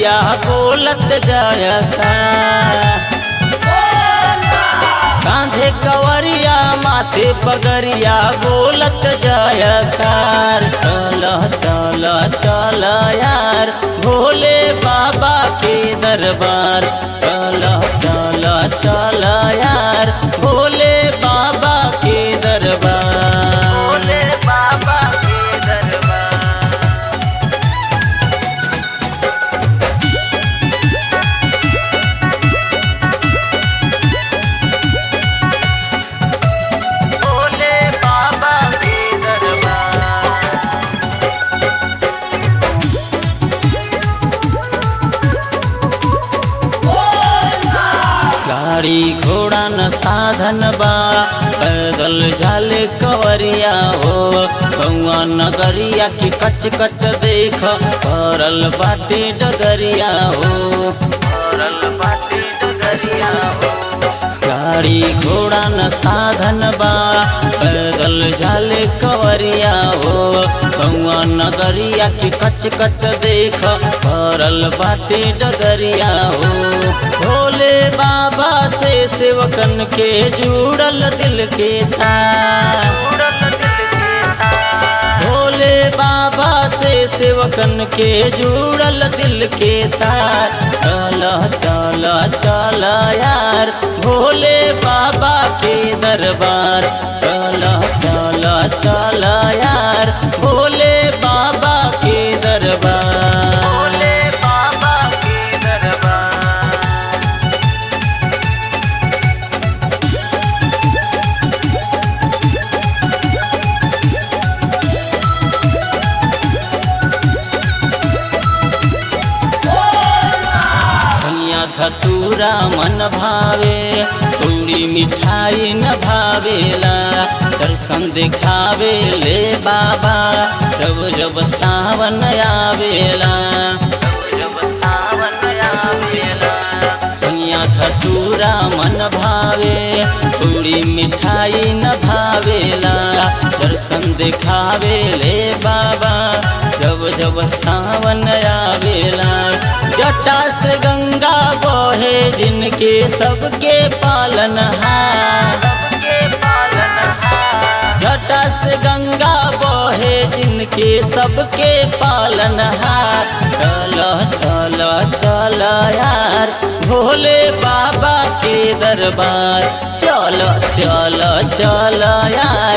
कवरिया बोलत जायका। कांधे कवरिया माथे पगरिया बोलत जायकार। चल चल चल यार भोले बाबा के दरबार। चल चल चल यार भोले बाबा के दरबार। भोले बाबा के दरबार। भोले बाबा के दरबार। गाड़ी घोड़ा न साधन बा पैदल जाले कवरिया हो। गौआ नगरिया की कच कच देख परल बाटे डगरिया हो। परल बाटे डगरिया हो। गाड़ी घोड़ा न साधन बा पैदल जाले कवरिया हो। गौआ नगरिया की कच कच देख परल बाटे डगरिया हो। भोले बाबा से सेवकन के जुड़ल दिल के तार। भोले बाबा से सेवकन के जुड़ल दिल के तार। चल चल चल यार भोले बाबा के दरबार। चल चल चल यार भोले बाबा के दरबार। भोले बाबा के दरबार। धतूरा मन भावे पूरी मिठाई न भावेला। दर्शन दिखावे ले बाबा जब जब सावन आवेला। जब सावन आवेला दुनिया धतूरा मन भावे पूरी मिठाई न भावेला। दर्शन दिखावे ले बाबा जब जब सावन आवेला। जटा से गंगा बहे जिनके सबके पालनहार। जटा से गंगा बहे जिनके सबके पालनहार। चल चल चल यार भोले बाबा के दरबार। चल चल चल यार